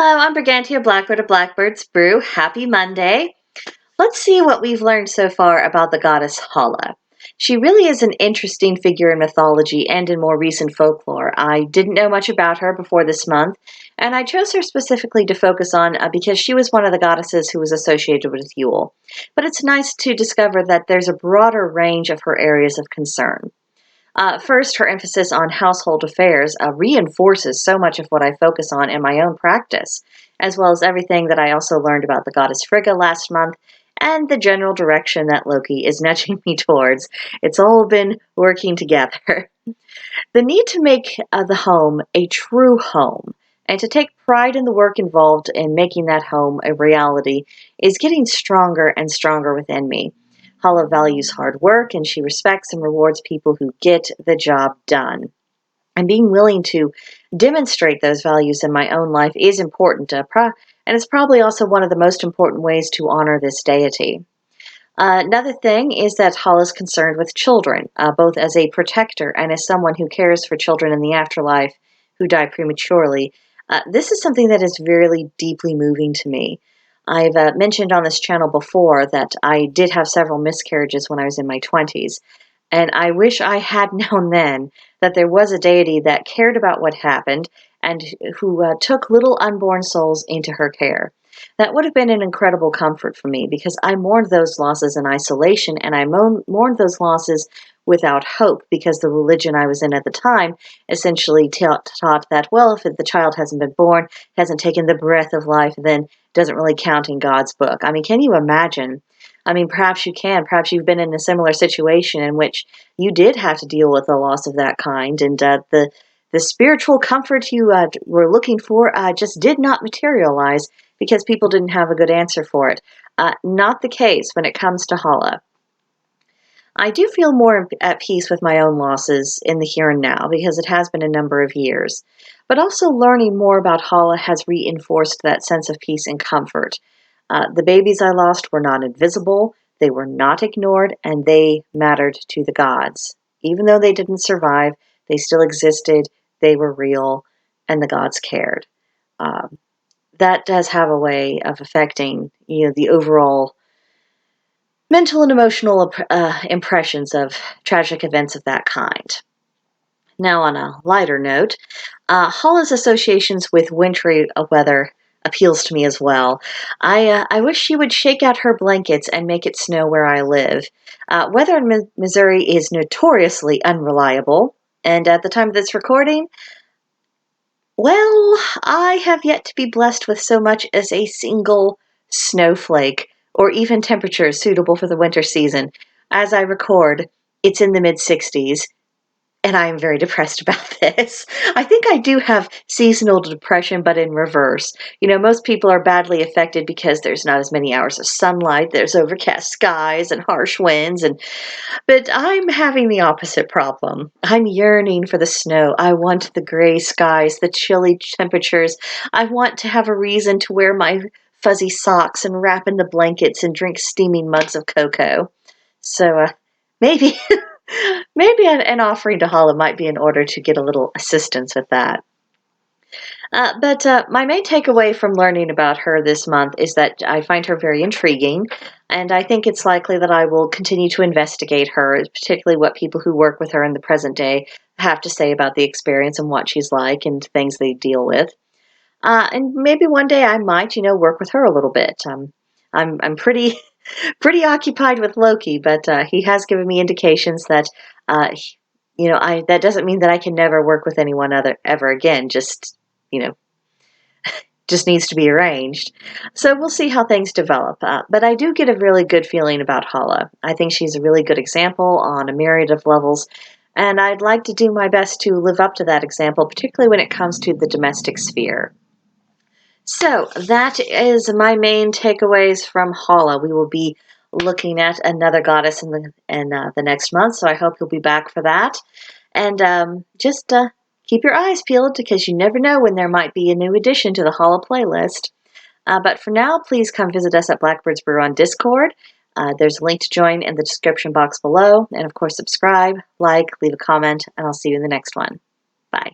Hello, I'm Brigantia Blackbird of Blackbird's Brew. Happy Monday. Let's see what we've learned so far about the goddess Holle. She really is an interesting figure in mythology and in more recent folklore. I didn't know much about her before this month, and I chose her specifically to focus on because she was one of the goddesses who was associated with Yule. But it's nice to discover that there's a broader range of her areas of concern. First, her emphasis on household affairs reinforces so much of what I focus on in my own practice, as well as everything that I also learned about the goddess Frigga last month and the general direction that Loki is nudging me towards. It's all been working together. The need to make the home a true home and to take pride in the work involved in making that home a reality is getting stronger and stronger within me. Hala values hard work and she respects and rewards people who get the job done. And being willing to demonstrate those values in my own life is important, and it's probably also one of the most important ways to honor this deity. Another thing is that Hall is concerned with children, both as a protector and as someone who cares for children in the afterlife who die prematurely. This is something that is really deeply moving to me. I've mentioned on this channel before that I did have several miscarriages when I was in my 20s, and I wish I had known then that there was a deity that cared about what happened and who took little unborn souls into her care. That would have been an incredible comfort for me because I mourned those losses in isolation and I mourned those losses without hope because the religion I was in at the time essentially taught that, well, if the child hasn't been born, hasn't taken the breath of life, then it doesn't really count in God's book. I mean, can you imagine? I mean, perhaps you can. Perhaps you've been in a similar situation in which you did have to deal with a loss of that kind, and the spiritual comfort you were looking for just did not materialize because people didn't have a good answer for it. Not the case when it comes to Hala. I do feel more at peace with my own losses in the here and now because it has been a number of years. But also learning more about Hala has reinforced that sense of peace and comfort. The babies I lost were not invisible, they were not ignored, and they mattered to the gods. Even though they didn't survive, they still existed, they were real, and the gods cared. That does have a way of affecting, the overall mental and emotional impressions of tragic events of that kind. Now, on a lighter note, Hala's associations with wintry weather appeals to me as well. I wish she would shake out her blankets and make it snow where I live. Weather in Missouri is notoriously unreliable, and at the time of this recording, well, I have yet to be blessed with so much as a single snowflake or even temperatures suitable for the winter season. As I record, it's in the mid 60s, and I am very depressed about this. I think I do have seasonal depression, but in reverse. Most people are badly affected because there's not as many hours of sunlight, there's overcast skies and harsh winds, but I'm having the opposite problem. I'm yearning for the snow. I want the gray skies, the chilly temperatures. I want to have a reason to wear my fuzzy socks and wrap in the blankets and drink steaming mugs of cocoa. So maybe maybe an offering to Hala might be in order to get a little assistance with that. But my main takeaway from learning about her this month is that I find her very intriguing, and I think it's likely that I will continue to investigate her, particularly what people who work with her in the present day have to say about the experience and what she's like and things they deal with. And maybe one day I might, work with her a little bit. I'm pretty pretty occupied with Loki, but he has given me indications that that doesn't mean that I can never work with anyone other ever again. You know, just needs to be arranged. So we'll see how things develop. But I do get a really good feeling about Hala. I think she's a really good example on a myriad of levels, and I'd like to do my best to live up to that example, particularly when it comes to the domestic sphere. So that is my main takeaways from Hala. We will be looking at another goddess in the next month, so I hope you'll be back for that. And just keep your eyes peeled because you never know when there might be a new addition to the Hala playlist. But for now, please come visit us at Blackbird's Brew on Discord. There's a link to join in the description box below. And of course, subscribe, like, leave a comment, and I'll see you in the next one. Bye.